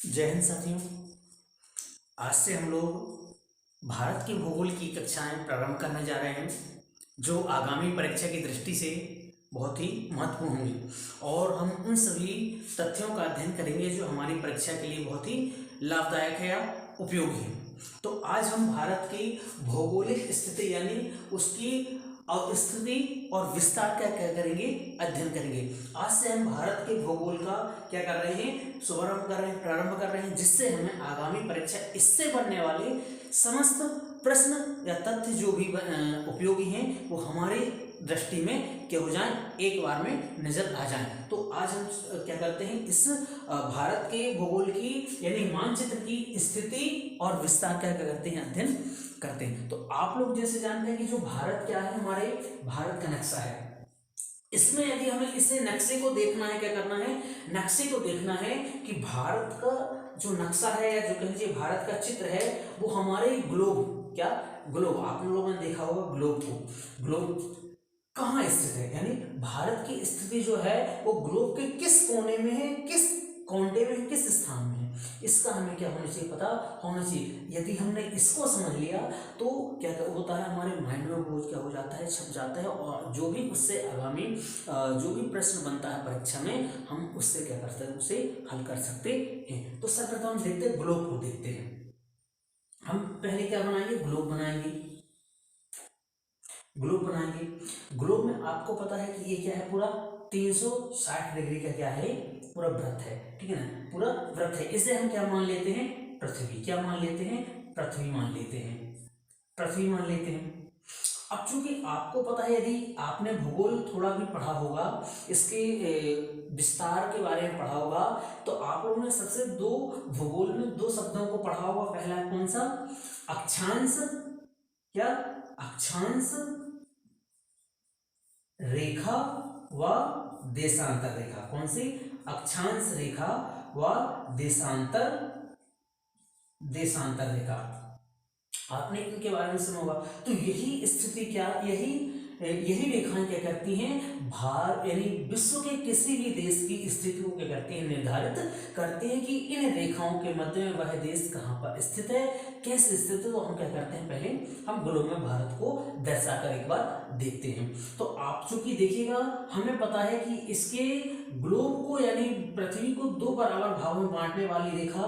जय हिंद साथियों। आज से हम लोग भारत की भूगोल की कक्षाएं प्रारंभ करने जा रहे हैं जो आगामी परीक्षा की दृष्टि से बहुत ही महत्वपूर्ण होंगी और हम उन सभी तथ्यों का अध्ययन करेंगे जो हमारी परीक्षा के लिए बहुत ही लाभदायक है या उपयोगी है। तो आज हम भारत की भौगोलिक स्थिति यानी उसकी स्थिति और विस्तार क्या क्या करेंगे, अध्ययन करेंगे। आज से हम भारत के भूगोल का क्या कर रहे हैं, शुभारंभ कर रहे हैं, प्रारंभ कर रहे हैं, जिससे हमें आगामी परीक्षा इससे बनने वाले समस्त प्रश्न या तथ्य जो भी उपयोगी हैं वो हमारी दृष्टि में क्या हो जाएं, एक बार में नजर आ जाएं। तो आज हम क्या करते हैं, इस भारत के भूगोल की यानी मानचित्र की स्थिति और विस्तार क्या करते हैं, अध्ययन करते हैं। तो आप लोग जैसे जानते हैं कि जो भारत क्या है, हमारे भारत का नक्शा है। इसमें यदि हमें इसे नक्शे को देखना है, क्या करना है, नक्शे को देखना है कि भारत का जो नक्शा है या जो कह लीजिए भारत का चित्र है वो हमारे ग्लोब, क्या ग्लोब, आप लोगों ने देखा होगा ग्लोब को, ग्लोब कहाँ स्थित है, यानी भारत की स्थिति जो है वो ग्लोब के किस कोने में है, किस कोने में, किस स्थान में है, इसका हमें क्या होना चाहिए, पता होना चाहिए। यदि हमने इसको समझ लिया तो क्या होता है, हमारे माइंड में वो क्या हो जाता है, छप जाता है और जो भी उससे आगामी जो भी प्रश्न बनता है परीक्षा में हम उससे क्या कर सकते हैं, उसे हल कर सकते हैं। तो सर्वप्रथम हम देखते हैं, ग्लोब को देखते हैं। हम पहले क्या बनाएंगे, ग्लोब बनाएंगे, ग्लोब बनाएंगे। ग्लोब में आपको पता है कि ये क्या है, पूरा 360 डिग्री का क्या है, पूरा वृत्त है, ठीक है ना, पूरा वृत्त है। इसे हम क्या मान लेते हैं, पृथ्वी, क्या मान लेते हैं, पृथ्वी मान लेते हैं, पृथ्वी मान लेते हैं। अब चूंकि आपको पता है, यदि आपने भूगोल थोड़ा भी पढ़ा होगा, इसके विस्तार के बारे में पढ़ा होगा, तो आप लोगों ने सबसे दो भूगोल में दो शब्दों को पढ़ा होगा। पहला कौन सा, अक्षांश, क्या अक्षांश रेखा व देशांतर रेखा। कौन सी, अक्षांश रेखा व देशांतर देशांतर रेखा, आपने इनके बारे में सुना होगा। तो यही स्थिति क्या, यही रेखाएं क्या करती हैं, भारत यानी विश्व के किसी भी देश की स्थिति को क्या करती हैं, निर्धारित करती हैं कि इन रेखाओं के मध्य में वह देश कहाँ पर स्थित है, कैसे स्थित है। तो हम क्या करते हैं, पहले हम ग्लोब में भारत को दर्शाकर एक बार देखते हैं। तो आप चूंकि देखिएगा, हमें पता है कि इसके ग्लोब को यानी पृथ्वी को दो बराबर भागों में बांटने वाली रेखा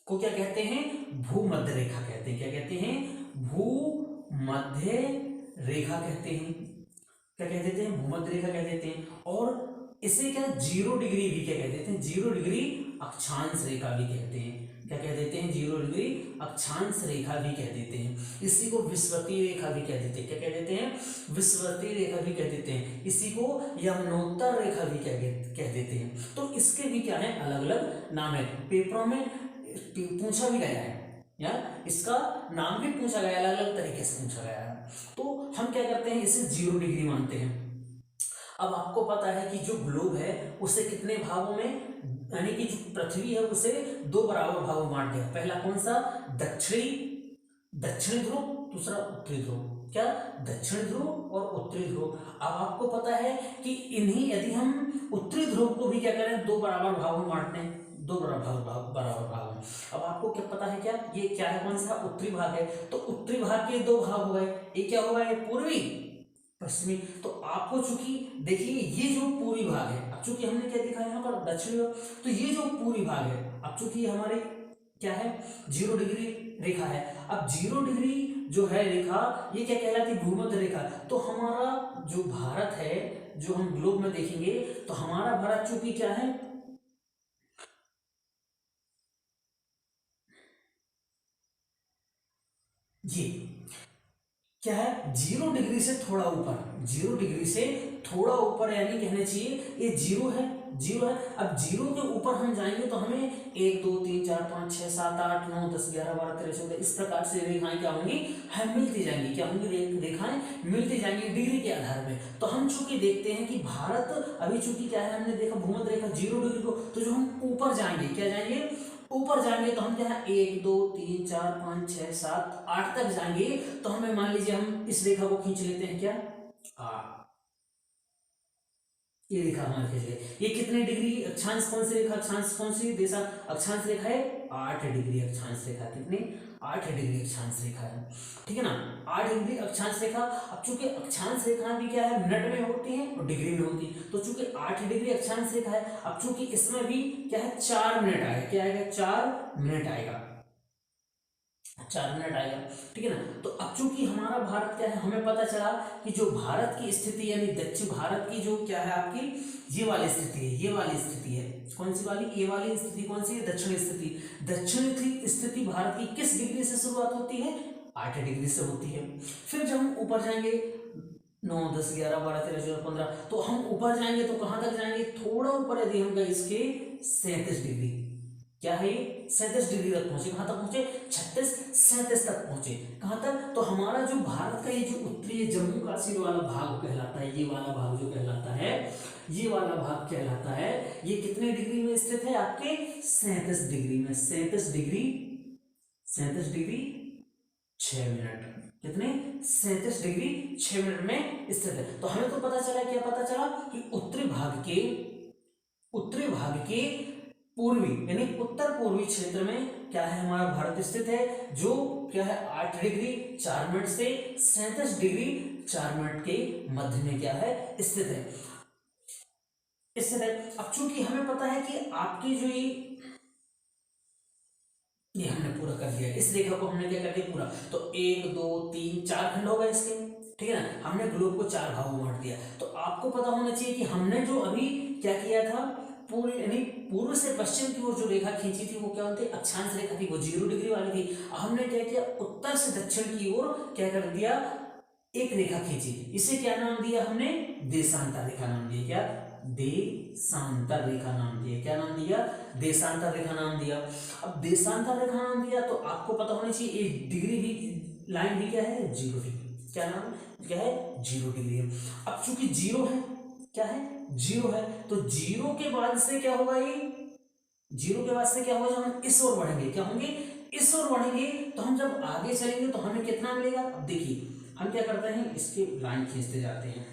को क्या कहते हैं, भूमध्य रेखा कहते हैं। क्या कहते हैं, भूमध्य रेखा कहते हैं। क्या कह देते हैं, भूमध्य रेखा कह देते हैं। और इसे क्या 0 डिग्री भी क्या कह देते हैं, 0 डिग्री अक्षांश रेखा भी कहते हैं। क्या कह देते हैं, 0 डिग्री अक्षांश रेखा भी कह देते हैं। इसी को विषुवतीय रेखा भी कह देते हैं। क्या कह देते हैं, विषुवतीय रेखा भी कह देते हैं। इसी को यमुनोत्तर रेखा भी कह देते हैं। तो इसके भी क्या है, अलग अलग नाम है। पेपरों में पूछा भी गया है, या इसका नाम भी पूछा गया, अलग अलग तरीके से पूछा गया है। तो हम क्या करते हैं, इसे 0 डिग्री मानते हैं। अब आपको पता है कि जो ग्लोब है उसे कितने भागों में, यानी कि जो पृथ्वी है उसे दो बराबर भागों में बांट दिया। पहला कौन सा, दक्षिणी ध्रुव, दूसरा उत्तरी ध्रुव। क्या, दक्षिण ध्रुव और उत्तरी ध्रुव। अब आपको पता है कि इन्हीं, यदि हम उत्तरी ध्रुव को भी क्या करें, दो बराबर भागों में बांटते हैं, दो बराबर भाग में। अब आपको क्या पता है, क्या ये क्या है, कौन सा, उत्तरी भाग है। तो उत्तरी भाग के दो भाग हो गए, एक क्या होगा, ये पूर्वी पश्चिमी। तो आपको चूंकि देखिए ये जो पूर्वी भाग है, अब चूंकि हमने क्या देखा यहाँ पर दक्षिणी भाग, तो ये जो पूर्वी भाग है, अब चूंकि हमारे क्या है, 0 डिग्री रेखा है। अब 0 डिग्री जो है रेखा, ये क्या कहलाती है, भूमध्य रेखा। तो हमारा जो भारत है, जो हम ग्लोब में देखेंगे, तो हमारा भारत चूंकि क्या है, जी क्या है, 0 डिग्री से थोड़ा ऊपर, 0 डिग्री से थोड़ा ऊपर, यानी कहना चाहिए ये 0 है, 0 है। अब 0 के ऊपर हम जाएंगे तो हमें 1 2 3 4 5 6 7 8 9 10 11 12 13 14 इस प्रकार से रेखाएं क्या होंगी, हमें मिलती जाएंगी। क्या होंगी, रेखाएं मिलती जाएंगी डिग्री के आधार में। तो हम चूंकि देखते हैं कि भारत अभी चूंकि क्या है, हमने देखा भूमध्य रेखा 0 डिग्री को, तो जो हम ऊपर जाएंगे, क्या जाएंगे, ऊपर जाएंगे तो हम क्या है, 1 2 3 4 5 6 7 8 तक जाएंगे। तो हमें मान लीजिए हम इस रेखा को खींच लेते हैं, क्या, ये रेखा हमारे खींच गए। ये कितने डिग्री अक्षांश, कौन सी रेखा अक्षांश, कौन सी देशा अक्षांश रेखा है? 8 डिग्री अक्षांश रेखा। कितनी? 8 डिग्री अक्षांश रेखा है, ठीक है ना, 8 डिग्री अक्षांश रेखा। अब चूंकि अक्षांश रेखा भी क्या है, मिनट में होती है और डिग्री में होती है, तो चूंकि 8 डिग्री अक्षांश रेखा है, अब चूंकि इसमें भी क्या है, 4 मिनट आएगा। क्या आएगा? 4 मिनट आएगा, 4 मिनट आएगा, ठीक है ना। तो अब चूंकि हमारा भारत क्या है, हमें पता चला कि जो भारत की स्थिति यानी दक्षिण भारत की जो क्या है आपकी, ये वाली स्थिति है, ये वाली स्थिति है, कौन सी वाली? ये वाली स्थिति कौन सी है? दक्षिण स्थिति। दक्षिण स्थिति भारत की किस डिग्री से शुरुआत होती है? 8 डिग्री से होती है। फिर जब हम ऊपर जाएंगे 9, 10, 11, 12, 13, 14, 15, तो हम ऊपर जाएंगे तो कहां तक जाएंगे? थोड़ा ऊपर यदि हम गए इसके 37 डिग्री, क्या है, 37 डिग्री तक पहुंचे। कहां तक पहुंचे? 36, 37 तक पहुंचे। कहां तक? तो हमारा जो भारत का ये जो उत्तरी जम्मू कश्मीर वाला भाग कहलाता है, ये वाला भाग जो कहलाता है, ये वाला भाग कहलाता है, ये कितने डिग्री में स्थित है? आपके 37 डिग्री में। 37 डिग्री 6 मिनट। कितने? 37 डिग्री 6 मिनट में स्थित है। तो हमें तो पता चला, क्या पता चला कि उत्तरी भाग के पूर्वी यानी उत्तर पूर्वी क्षेत्र में क्या है, हमारा भारत स्थित है, जो क्या है 8 डिग्री 4 मिनट से 37 डिग्री 4 मिनट के मध्य में क्या है, स्थित है। अब चूंकि हमें पता है कि आपकी जो ये हमने पूरा कर दिया, इस रेखा को हमने क्या कर दिया पूरा। तो 1, 2, 3, 4 खंड हो गए इसके, ठीक है ना। हमने ग्लोब को 4 भागों में बांट दिया। तो आपको पता होना चाहिए कि हमने जो अभी क्या किया था, पूरे यानी पूर्व से पश्चिम की ओर जो रेखा खींची थी वो क्या होती है? अक्षांश रेखा थी, वो 0 डिग्री वाली थी। हमने क्या किया, उत्तर से दक्षिण की ओर क्या कर दिया, एक रेखा खींची। इसे क्या नाम दिया हमने? देशांतर रेखा नाम दिया। क्या? देशांतर रेखा नाम दिया। क्या नाम दिया? देशांतर रेखा नाम दिया। अब देशांतर रेखा नाम दिया तो आपको पता होना चाहिए ये डिग्री भी, लाइन भी क्या है? 0 डिग्री। क्या नाम क्या है? 0 डिग्री है। अब चूंकि 0 है, क्या है? 0 है, तो 0 के बाद से क्या होगा, ये 0 के बाद से क्या होगा, जब हम इस ओर बढ़ेंगे, क्या होंगे? इस ओर बढ़ेंगे, तो हम जब आगे चलेंगे तो हमें कितना मिलेगा? अब देखिए हम क्या करते हैं, इसके लाइन खींचते जाते हैं।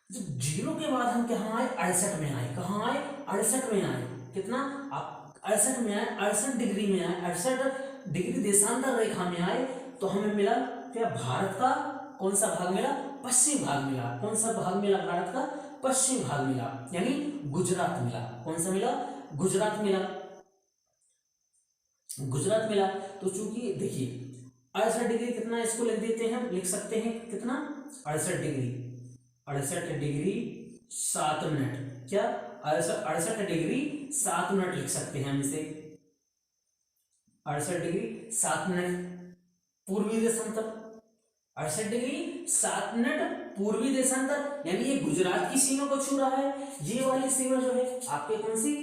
जब 0 के बाद हम कहाँ आए? 68 में आए। कहाँ आए? 68 में आए। कितना? आप 68 में आए, 68 डिग्री में आए, 68 डिग्री देशांतर रेखा में आए, तो हमें मिला क्या? भारत का कौन सा भाग मिला? पश्चिम भाग मिला। कौन सा भाग मिला? भारत का पश्चिम भाग मिला, यानी गुजरात मिला। कौन सा मिला? गुजरात मिला। गुजरात मिला। तो चूंकि देखिए 68 डिग्री कितना, इसको लिख देते हैं, हम लिख सकते हैं कितना? 68 डिग्री, 68 डिग्री 7 मिनट। क्या? 68 डिग्री 7 मिनट लिख सकते हैं हम इसे। 68 डिग्री 7 मिनट पूर्वी देशांतर, 68 डिग्री 7 मिनट पूर्वी देशांतर, यानी ये गुजरात की सीमा को छू रहा है। ये वाली सीमा जो है आपके कौन सी?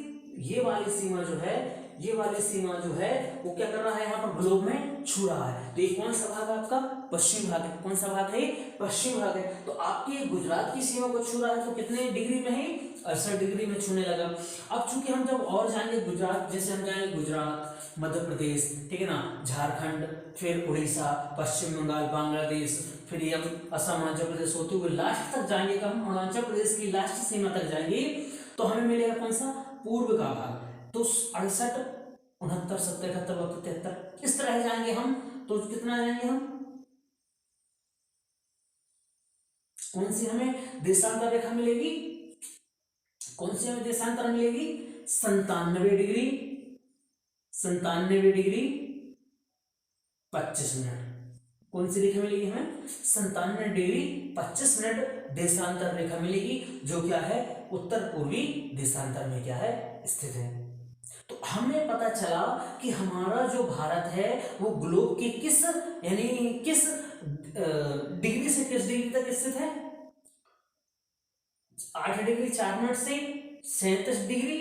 ये वाली सीमा जो है, ये वाली सीमा जो है वो क्या कर रहा है, यहाँ पर ग्लोब में छू रहा है। तो ये कौन सा भाग है आपका? पश्चिम भाग है। कौन सा भाग है? पश्चिम भाग है। तो आपकी गुजरात की सीमा को छू रहा है, तो कितने डिग्री में है? 68 डिग्री में छूने लगा। अब चूंकि हम जब और जाएंगे गुजरात, जैसे हम जाएंगे गुजरात, मध्य प्रदेश, ठीक है ना, झारखंड, फिर उड़ीसा, पश्चिम बंगाल, बांग्लादेश, फिर ये हम असम, अरुणाचल प्रदेश होते हुए लास्ट तक जाएंगे। तो हम अरुणाचल प्रदेश की लास्ट सीमा तक जाएंगे, तो हमें मिलेगा कौन सा? पूर्व का भाग। तो 68, 69, 70, 71, 72, 73 इस तरह जाएंगे हम। तो कितना जाएंगे हम? कौन सी हमें देशांतर रेखा मिलेगी? कौन सी हमें देशांतर मिलेगी? 97 डिग्री, 97 डिग्री 25 मिनट। कौन सी रेखा मिलेगी हमें? 97 डिग्री 25 मिनट देशांतर रेखा मिलेगी, जो क्या है? उत्तर पूर्वी देशांतर में क्या है? स्थित है। तो हमें पता चला कि हमारा जो भारत है वो ग्लोब के किस यानी किस डिग्री से किस डिग्री तक स्थित है? 8 डिग्री 4 मिनट से 37 डिग्री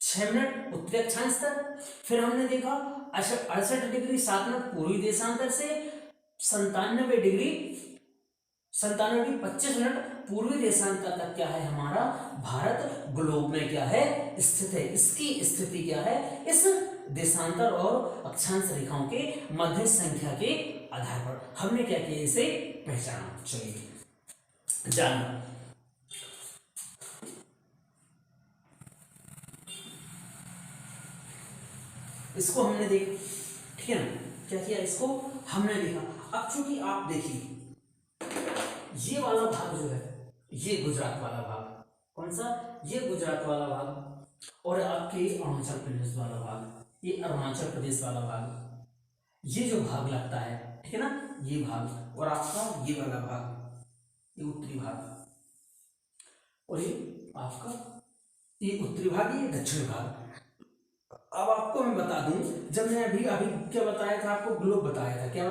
6 मिनट उत्तरी अक्षांश तक। फिर हमने देखा 68 डिग्री 7 मिनट पूर्वी देशांतर से 97 डिग्री 25 मिनट पूर्वी देशांतर तक क्या है हमारा भारत ग्लोब में क्या है? स्थित है। इसकी स्थिति क्या है? इस देशांतर और अक्षांश रेखाओं के मध्य संख्या के आधार पर हमने क्या किया, इसे पहचाना। चलिए जानो, इसको हमने देखा, ठीक है ना, क्या किया, इसको हमने देखा। अब चूंकि आप देखिए ये वाला भाग जो है, ये गुजरात वाला भाग, कौन सा, ये गुजरात वाला भाग, और आपके अरुणाचल प्रदेश वाला भाग, ये अरुणाचल प्रदेश वाला भाग, ये जो भाग लगता है, ठीक है ना, ये भाग, और आपका ये वाला भाग, ये उत्तरी भाग, और ये आपका ये उत्तरी भाग, ये दक्षिण भाग। अब आपको मैं बता दूं, जब मैं अभी अभी क्या बताया था आपको, ग्लोब बताया था, क्या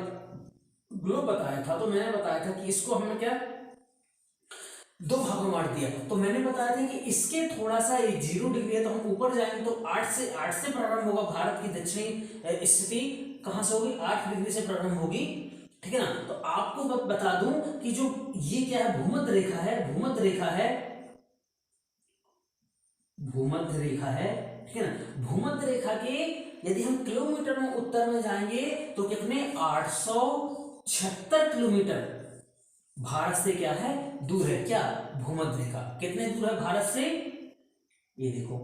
ग्लोब बताया था, तो मैंने बताया था कि इसको हमने क्या दो भागों में बांट दिया। तो मैंने बताया था कि इसके थोड़ा सा 0 डिग्री है, तो हम ऊपर जाएंगे तो 8 से प्रारंभ होगा। भारत की दक्षिणी स्थिति कहां से होगी, 8 डिग्री से प्रारंभ होगी, ठीक है ना। तो आपको बता दूं कि जो ये क्या है, भूमध्य रेखा है, भूमध्य रेखा है, भूमध्य रेखा है, ठीक है ना। भूमध्य रेखा के यदि हम किलोमीटर में उत्तर में जाएंगे तो कितने, 876 किलोमीटर भारत से क्या है, दूर है, क्या, भूमध्य रेखा। कितने दूर है भारत से, ये देखो,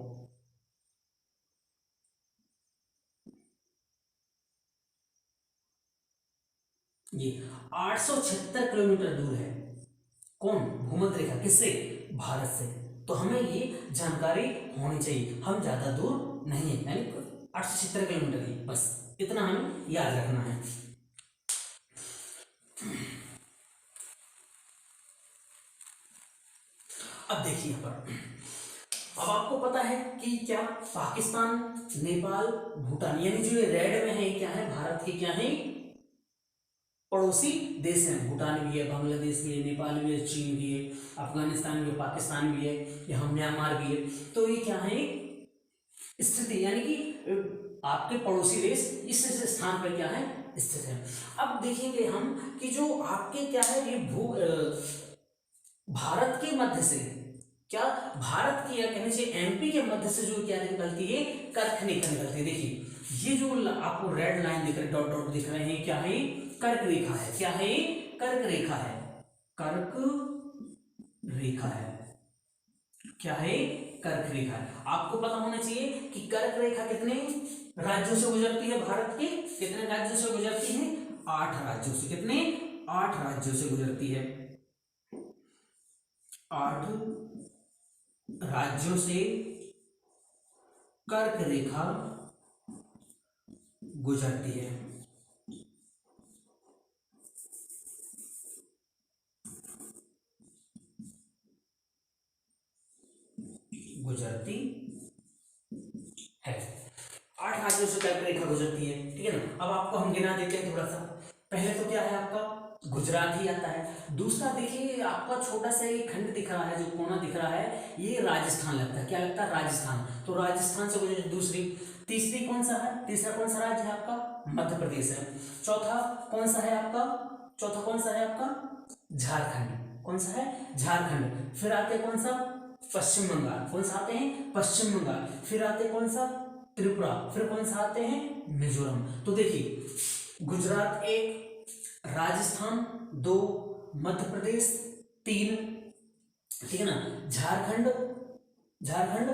ये 876 किलोमीटर दूर है, कौन, भूमध्य रेखा, किससे, भारत से। तो हमें ये जानकारी होनी चाहिए, हम ज्यादा दूर नहीं है, यानी 876 किलोमीटर ही, बस इतना हमें याद रखना है। अब देखिए पर, अब आपको पता है कि क्या, पाकिस्तान, नेपाल, भूटान, यानी जो ये रेड में है, क्या है, भारत के क्या है, पड़ोसी देश हैं। भूटान भी है, बांग्लादेश भी है, नेपाल भी है, चीन भी है, अफगानिस्तान भी है, पाकिस्तान भी है, यहाँ म्यांमार भी है। तो ये क्या है, स्थिति, यानी कि आपके पड़ोसी देश इस स्थान पर क्या है, स्थित है। अब देखेंगे हम कि जो आपके क्या है, ये भारत के मध्य से, क्या, भारत की, या कहने से एमपी के मध्य से जो क्या निकलती है, कर्क रेखा निकलती है। देखिए ये जो आपको रेड लाइन दिख रही है, डॉट डॉट दिख रहे हैं, क्या है, कर्क रेखा है, क्या है, कर्क रेखा है, कर्क रेखा है, क्या है, कर्क रेखा है। आपको पता होना चाहिए कि कर्क रेखा कितने राज्यों से गुजरती है, भारत के कितने राज्यों से गुजरती है, 8 राज्यों से, कितने, 8 राज्यों से गुजरती है, 8 राज्यों से कर्क रेखा गुजरती है। गुजरती है, 8 राज्यों से कर्क रेखा गुजरती है, ठीक है ना। अब आपको हम गिना देते हैं थोड़ा सा। पहले तो क्या है, आपका गुजरात ही आता है। दूसरा देखिए, आपका छोटा सा ये खंड दिख रहा है, जो कोना दिख रहा है, ये राजस्थान लगता है, क्या लगता है, राजस्थान। तो राजस्थान से गुजरती दूसरी। तीसरी कौन सा है, तीसरा कौन सा राज्य है आपका, मध्य प्रदेश है। चौथा कौन सा है आपका, चौथा कौन सा है आपका, झारखंड, कौन सा है, झारखंड। फिर आते कौन सा, पश्चिम बंगाल, कौन सा आते हैं, पश्चिम बंगाल। फिर आते कौन सा, त्रिपुरा। फिर कौन सा आते हैं, मिजोरम। तो देखिए, गुजरात 1, राजस्थान 2, मध्य प्रदेश 3, ठीक है ना, झारखंड, झारखंड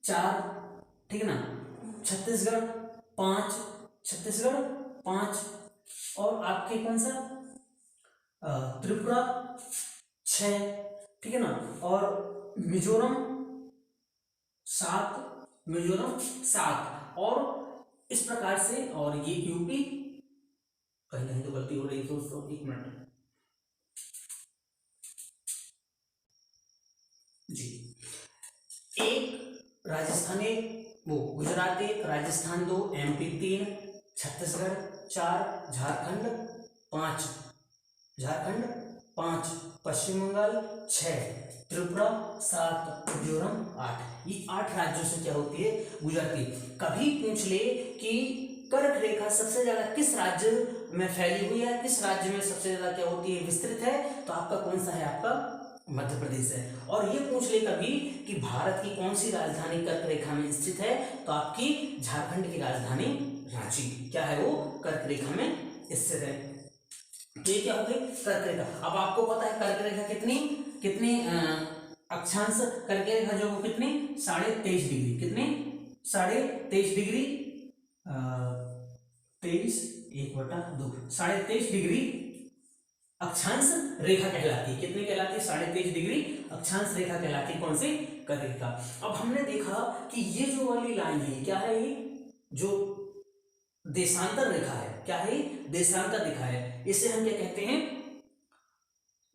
4, ठीक है ना, छत्तीसगढ़ 5, छत्तीसगढ़ 5, और आपके कौन सा, त्रिपुरा 6, ठीक है ना, और मिजोरम 7, मिजोरम 7, और इस प्रकार से, और ये यूपी, कहीं कहीं तो गलती हो रही दोस्तों, 1 मिनट जी। 1 राजस्थान 1, वो गुजरात 1, राजस्थान 2, एमपी 3, छत्तीसगढ़ 4, झारखंड 5, झारखंड 5, पश्चिम बंगाल 6, त्रिपुरा 7, मिजोरम 8। ये 8 राज्यों से क्या होती है, गुजरती। कभी पूछ ले कि कर्क रेखा सबसे ज्यादा किस राज्य में फैली हुई है, किस राज्य में सबसे ज्यादा क्या होती है, विस्तृत है, तो आपका कौन सा है, आपका मध्य प्रदेश है। और ये पूछ ले कभी कि भारत की कौन सी राजधानी कर्क रेखा में स्थित है, तो आपकी झारखंड की राजधानी रांची क्या है, वो कर्क रेखा में स्थित है। तो ये क्या हो गई कर्क रेखा। अब आपको पता है कर्क रेखा कितनी कितनी अक्षांश कर्क रेखा जो कितनी 23.5 डिग्री, कितनी 23.5 डिग्री, 23/1/2 23.5 डिग्री अक्षांश रेखा कहलाती है। कितनी कहलाती है 23.5 डिग्री अक्षांश रेखा कहलाती है। कौन सी कर्क रेखा। अब हमने देखा कि ये जो वाली लाइन है क्या है, ये जो देशांतर रेखा है क्या है, देशांतर रेखा है। इसे हम क्या कहते हैं,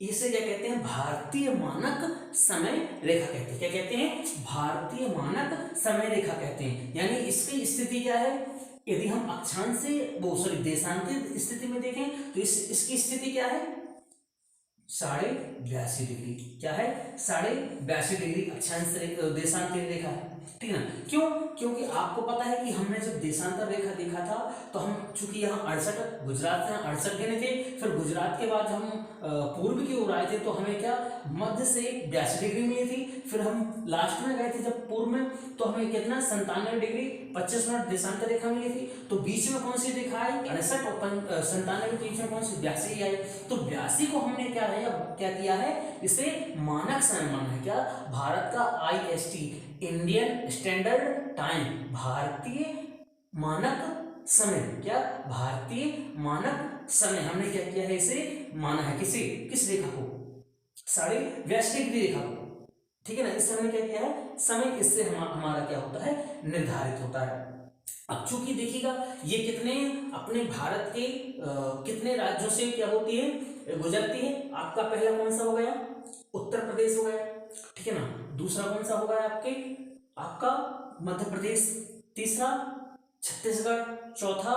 इसे क्या कहते हैं भारतीय मानक समय रेखा कहते हैं। क्या कहते हैं भारतीय मानक समय रेखा कहते हैं। यानी इसकी स्थिति क्या है, यदि हम अक्षांश से वो सॉरी देशांतर स्थिति में देखें तो इसकी स्थिति क्या है 82.5 डिग्री। क्या है 82.5 डिग्री अक्षांश देशांतर रेखा है। ठीक है ना। क्यों, क्योंकि आपको पता है कि हमने जब देशांतर रेखा देखा था तो हम चूंकि यहाँ 68 गुजरात से 68 गिने थे, फिर गुजरात के बाद हम पूर्व की ओर आए थे तो हमें क्या मध्य से 82 डिग्री मिली थी। फिर हम लास्ट में गए थे जब पूर्व में तो हमें कितना 97 डिग्री 25 मिनट देशांतर रेखा मिली थी। तो बीच में कौन सी रेखा आई 68 और 97 के बीच में कौन सी 82 आई। तो 82 को हमने क्या किया है, इसे मानक समय माना है। क्या भारत का IST इंडियन स्टैंडर्ड टाइम, भारतीय मानक समय, क्या भारतीय मानक समय हमने क्या किया है, इसे माना है। किस रेखा को 82.5 डिग्री रेखा को। ठीक है ना। इससे हमने क्या किया है समय, इससे हमारा क्या होता है निर्धारित होता है। अब चूंकि देखिएगा ये कितने अपने भारत के कितने राज्यों से क्या होती है गुजरती है। आपका पहला कौन सा हो गया उत्तर प्रदेश हो गया, ठीक है ना। दूसरा कौन सा होगा आपका मध्य प्रदेश, तीसरा छत्तीसगढ़, चौथा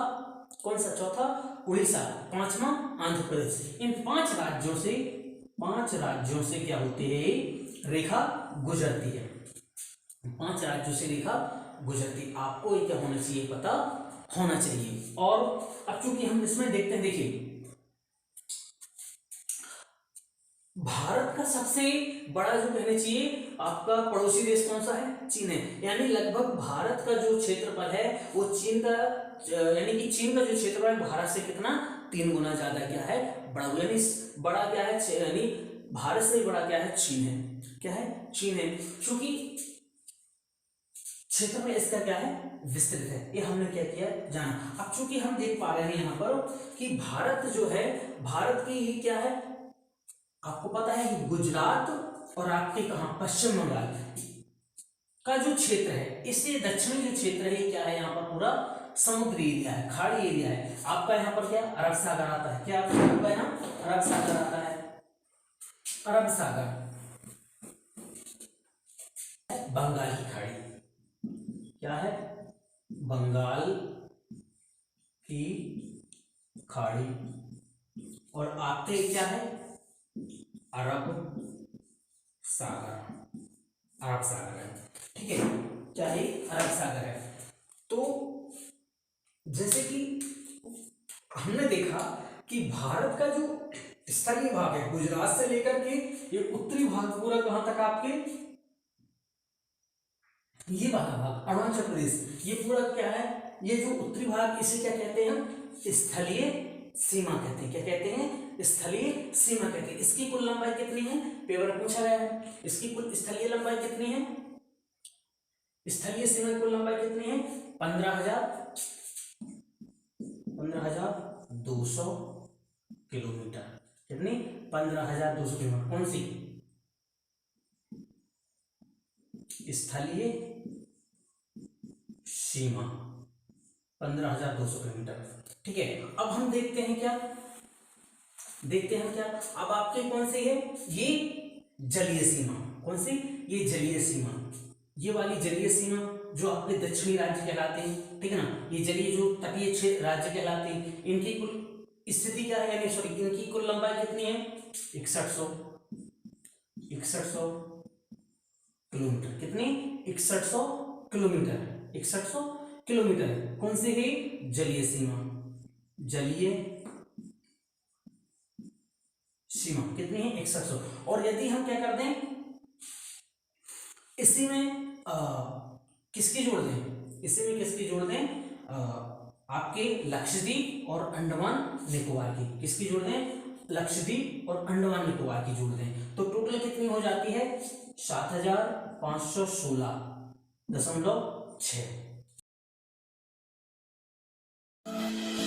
कौन सा उड़ीसा, पांचवा आंध्र प्रदेश। इन 5 राज्यों से क्या होती है रेखा गुजरती है। 5 राज्यों से रेखा गुजरती, आपको ये क्या होना चाहिए पता होना चाहिए। और अब चूंकि हम इसमें देखते हैं, देखिए भारत का सबसे बड़ा जो कहना चाहिए आपका पड़ोसी देश कौन सा है चीन है। यानी लगभग भारत का जो क्षेत्रफल है वो चीन का यानी कि चीन का जो क्षेत्रफल है भारत से कितना 3 गुना ज्यादा क्या है बड़ा, यानी बड़ा क्या है यानी भारत से बड़ा क्या है चीन है। क्या है चीन है, क्योंकि क्षेत्र में इसका क्या है विस्तृत है। ये हमने क्या किया जाना। अब चूंकि हम देख पा रहे हैं यहाँ पर कि भारत जो है भारत की क्या है, आपको पता है कि गुजरात और आपके कहा पश्चिम बंगाल का जो क्षेत्र है, इससे दक्षिणी जो क्षेत्र है क्या है यहाँ पर पूरा समुद्री एरिया है, खाड़ी एरिया है। आपका यहाँ पर क्या अरब सागर आता है। क्या आपका यहाँ अरब सागर आता है, अरब सागर, बंगाल की खाड़ी, क्या है बंगाल की खाड़ी, और आपके क्या है अरब सागर, अरब सागर है। ठीक है, क्या है अरब सागर है। तो जैसे कि हमने देखा कि भारत का जो स्थलीय भाग है गुजरात से लेकर के ये उत्तरी भाग पूरा कहां तक आपके ये वाला भाग अरुणाचल प्रदेश, ये पूरा क्या है ये जो उत्तरी भाग इसे क्या कहते हैं हम स्थलीय सीमा कहते हैं। क्या कहते हैं स्थलीय सीमा कहते हैं। इसकी कुल लंबाई कितनी है पेपर में पूछा गया है। इसकी कुल स्थलीय लंबाई कितनी है, स्थलीय सीमा की कुल लंबाई कितनी है 15,200 किलोमीटर। कितनी 15,200 किलोमीटर। कौन सी स्थलीय सीमा 15,200 किलोमीटर। ठीक है, अब हम देखते हैं क्या अब आपके कौन सी है ये जलीय सीमा। कौन सी ये जलीय सीमा, ये वाली जलीय सीमा जो आपके दक्षिणी राज्य कहलाते हैं। ठीक है ना, ये जलीय जो तटीय क्षेत्र राज्य कहलाते हैं। इनकी कुल स्थिति क्या है यानी सॉरी इनकी कुल लंबाई कितनी है 6100 किलोमीटर। कितनी 6100 किलोमीटर, 6100 किलोमीटर। कौन सी है जलीय सीमा, जलीय सीमा कितनी है 6100। और यदि हम क्या कर दें इसी में किसकी जोड़ दें, इसी में किसकी जोड़ दें आपके लक्षद्वीप और अंडमान निकोबार की, किसकी जोड़ दें लक्षद्वीप और अंडमान निकोबार की जोड़ दें तो टोटल कितनी हो जाती है 7516.6।